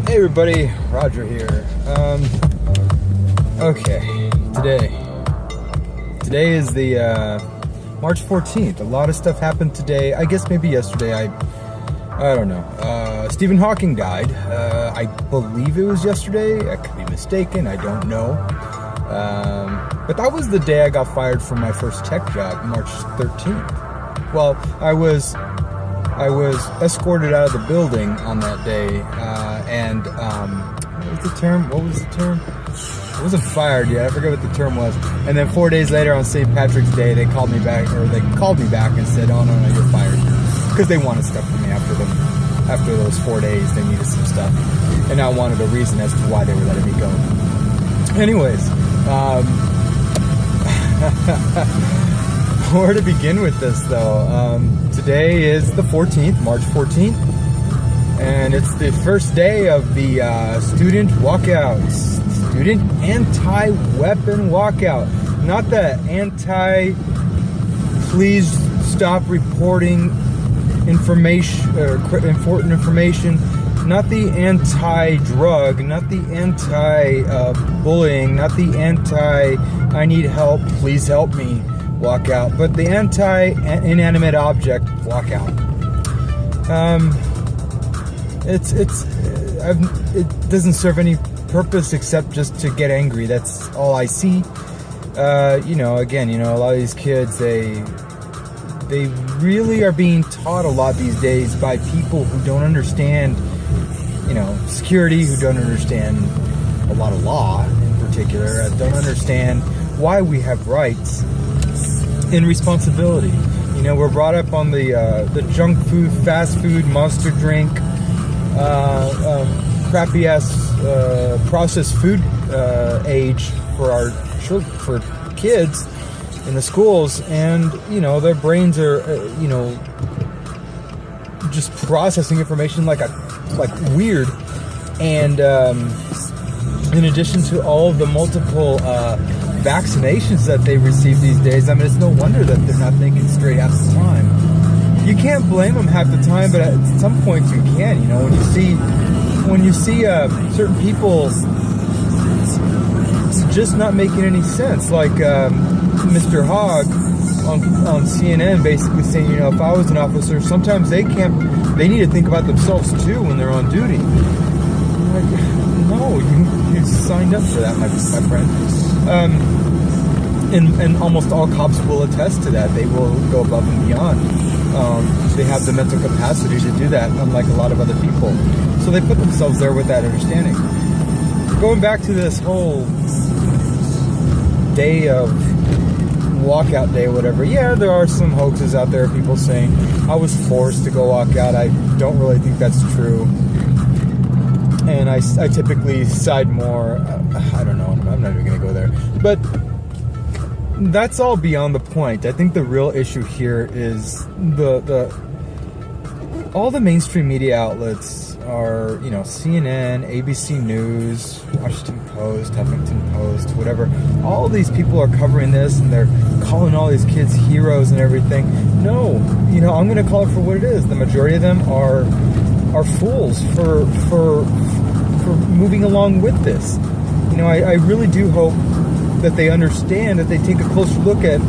Hey everybody, Roger here. Okay, today is the March 14th. A lot of stuff happened today. I guess maybe yesterday. I don't know. Stephen Hawking died. I believe it was yesterday. I could be mistaken. I don't know. But that was the day I got fired from my first tech job, March 13th. Well, I was escorted out of the building on that day, and what was the term? I wasn't fired yet. I forget what the term was. And then 4 days later, on St. Patrick's Day, they called me back and said, "Oh no, you're fired," because they wanted stuff from me after those 4 days. They needed some stuff, and I wanted a reason as to why they were letting me go. Anyways, where to begin with this though? Today is the 14th, March 14th, and it's the first day of the student walkout, student anti-weapon walkout. Not the please stop reporting information or important information. Not the anti-drug, not the anti-bullying, not the I need help, please help me walkout, but the anti-inanimate object walkout. It doesn't serve any purpose except just to get angry. That's all I see. A lot of these kids, they really are being taught a lot these days by people who don't understand, security, who don't understand a lot of law in particular, don't understand why we have rights and responsibility. We're brought up on the junk food, fast food, monster drink, crappy ass processed food age for kids in the schools, and their brains are just processing information like weird, and in addition to all of the multiple vaccinations that they receive these days, I mean, it's no wonder that they're not thinking straight half the time. You can't blame them half the time, but at some points you can. When you see certain people just not making any sense, like Mr. Hogg on CNN, basically saying, if I was an officer, sometimes they need to think about themselves too when they're on duty. I'm like, no, you signed up for that, my friend. And almost all cops will attest to that. They will go above and beyond. They have the mental capacity to do that, unlike a lot of other people. So they put themselves there with that understanding. Going back to this whole day of walkout day, whatever. Yeah, there are some hoaxes out there. People saying I was forced to go walk out. I don't really think that's true. And I typically side more. I don't know. I'm not even going to go there. But that's all beyond the point. I think the real issue here is all the mainstream media outlets are, CNN, ABC News, Washington Post, Huffington Post, whatever. All these people are covering this, and they're calling all these kids heroes and everything. No, I'm going to call it for what it is. The majority of them are fools for moving along with this. I really do hope that they understand, that they take a closer look at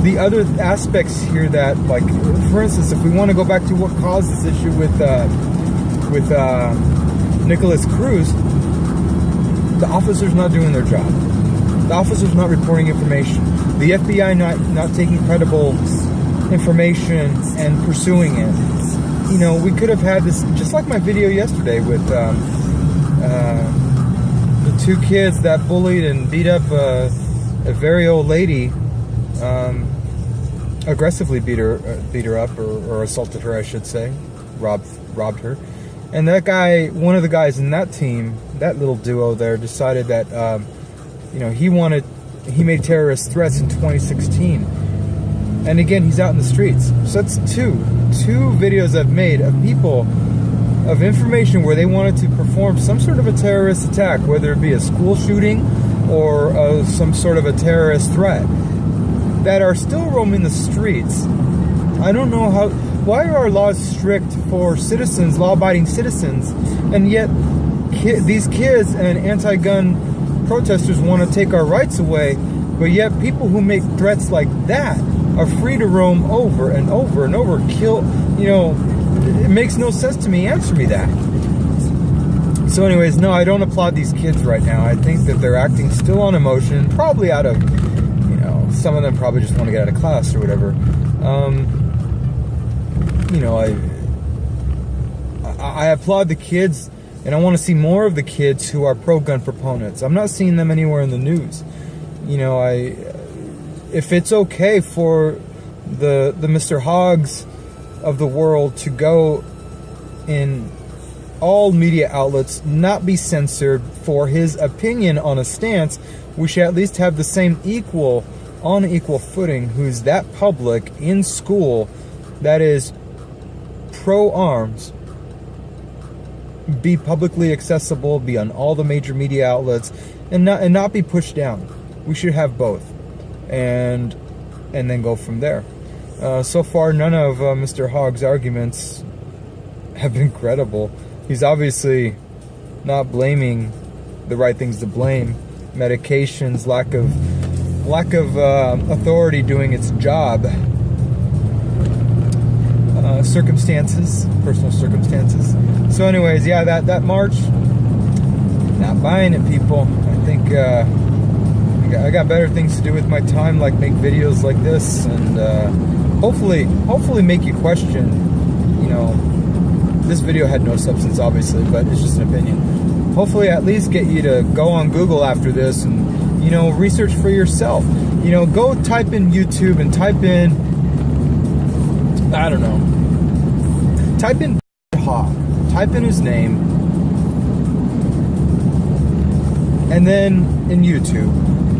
the other aspects here, that, like, for instance, if we want to go back to what caused this issue with Nicholas Cruz, the officer's not doing their job. The officer's not reporting information. The FBI not taking credible information and pursuing it. We could have had this, just like my video yesterday with the two kids that bullied and beat up a very old lady, aggressively beat her up, or assaulted her, I should say, robbed her. And that guy, one of the guys in that team, that little duo there, decided that he made terrorist threats in 2016, and again he's out in the streets. So that's two videos I've made of people, of information where they wanted to perform some sort of a terrorist attack, whether it be a school shooting or some sort of a terrorist threat, that are still roaming the streets. I don't know why are our laws strict for citizens, law-abiding citizens, and yet these kids and anti-gun protesters want to take our rights away, but yet people who make threats like that are free to roam over and over and over, kill, you know, it makes no sense to me. Answer me that. So anyways, no, I don't applaud these kids right now. I think that they're acting still on emotion, probably out of, you know, some of them probably just want to get out of class or whatever. You know, I applaud the kids, and I want to see more of the kids who are pro-gun proponents. I'm not seeing them anywhere in the news. You know, if it's okay for the Mr. Hoggs of the world to go in all media outlets, not be censored for his opinion on a stance, we should at least have the same on equal footing who's that public in school that is pro-arms, be publicly accessible, be on all the major media outlets, and not be pushed down. We should have both, and then go from there. So far, none of Mr. Hoggs' arguments have been credible. He's obviously not blaming the right things to blame: medications, lack of authority doing its job, circumstances, personal circumstances. So, anyways, yeah, that march, not buying it, people. I think I got better things to do with my time, like make videos like this, and hopefully make you question. You know, this video had no substance, obviously, but it's just an opinion. Hopefully at least get you to go on Google after this and, you know, research for yourself. You know, go type in YouTube and type in, I don't know, type in Hogg, type in his name, and then in YouTube.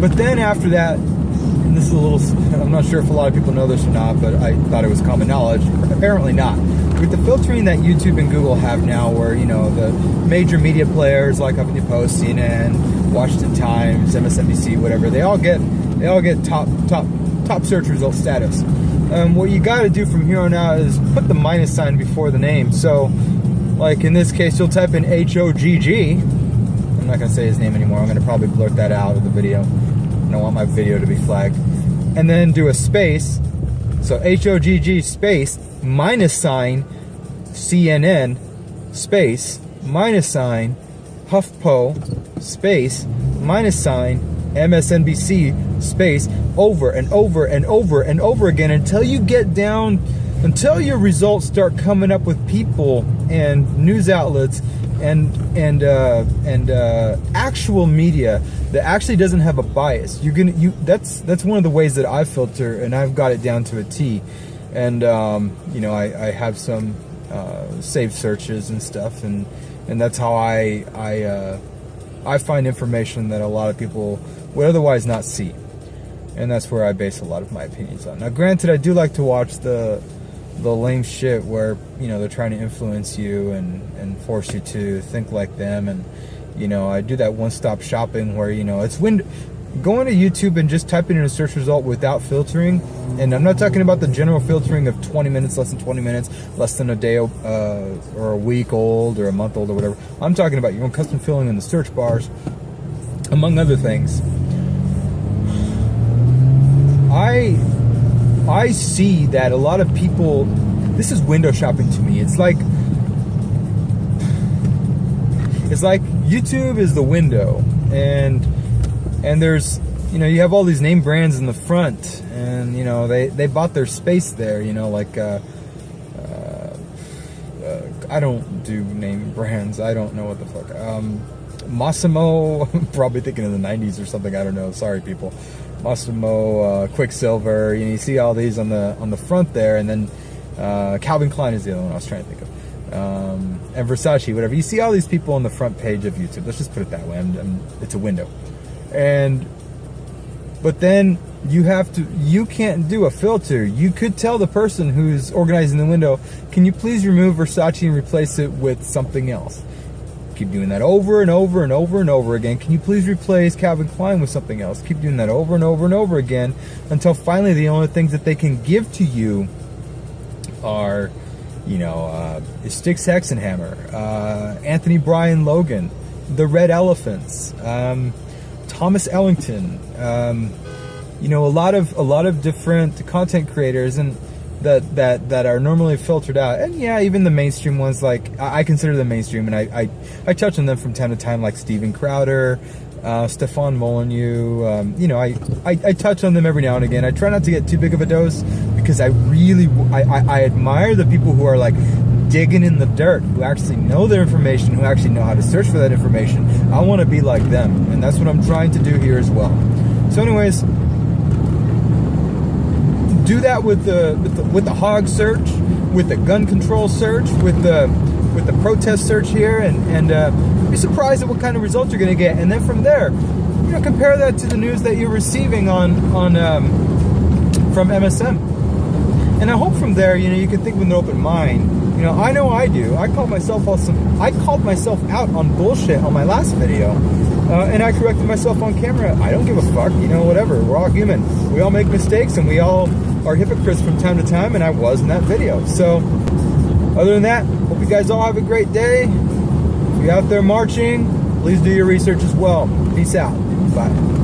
But then after that, and this is a little, I'm not sure if a lot of people know this or not, but I thought it was common knowledge. Apparently not. With the filtering that YouTube and Google have now, where, you know, the major media players like Huffington Post, CNN, Washington Times, MSNBC, whatever, they all get top search result status. What you got to do from here on out is put the minus sign before the name. So, like in this case, you'll type in HOGG. I'm not gonna say his name anymore. I'm gonna probably blurt that out of the video. I don't want my video to be flagged. And then do a space. So HOGG space minus sign CNN space minus sign HuffPo space minus sign MSNBC space over and over and over and over again until you get down, until your results start coming up with people and news outlets and actual media that actually doesn't have a bias. That's one of the ways that I filter, and I've got it down to a T. And you know, I have some saved searches and stuff, and that's how I find information that a lot of people would otherwise not see, and that's where I base a lot of my opinions on. Now, granted, I do like to watch the lame shit where, you know, they're trying to influence you and force you to think like them, and, you know, I do that one-stop shopping where, you know, it's when going to YouTube and just typing in a search result without filtering, and I'm not talking about the general filtering of 20 minutes, less than 20 minutes, less than a day or a week old or a month old or whatever. I'm talking about your own custom filling in the search bars, among other things. I see that a lot of people, this is window shopping to me. It's like YouTube is the window, and there's, you know, you have all these name brands in the front, and, you know, they bought their space there, you know, like I don't do name brands. I don't know what the fuck. Massimo, probably thinking in the 90s or something. I don't know. Sorry, people. Massimo, Quicksilver. You know, you see all these on the front there, and then Calvin Klein is the other one I was trying to think of, and Versace, whatever. You see all these people on the front page of YouTube. Let's just put it that way. It's a window, but then you can't do a filter. You could tell the person who's organizing the window, can you please remove Versace and replace it with something else? Keep doing that over and over and over and over again. Can you please replace Calvin Klein with something else? Keep doing that over and over and over again until finally the only things that they can give to you are, you know, Styx Hexenhammer, Anthony Bryan Logan, the Red Elephants, Thomas Ellington, you know, a lot of different content creators and that are normally filtered out, and yeah, even the mainstream ones. Like I consider them mainstream, and I touch on them from time to time, like Steven Crowder, Stefan Molyneux. You know, I touch on them every now and again. I try not to get too big of a dose because I admire the people who are like digging in the dirt, who actually know their information, who actually know how to search for that information. I want to be like them, and that's what I'm trying to do here as well. So anyways, do that with the hog search, with the gun control search, with the protest search here, and be surprised at what kind of results you're going to get. And then from there, you know, compare that to the news that you're receiving from MSM. And I hope from there, you know, you can think with an open mind. You know I do. I called myself out on bullshit on my last video, and I corrected myself on camera. I don't give a fuck. You know, whatever. We're all human. We all make mistakes, and we all are hypocrites from time to time, and I was in that video. So, other than that, hope you guys all have a great day. If you're out there marching, please do your research as well. Peace out. Bye.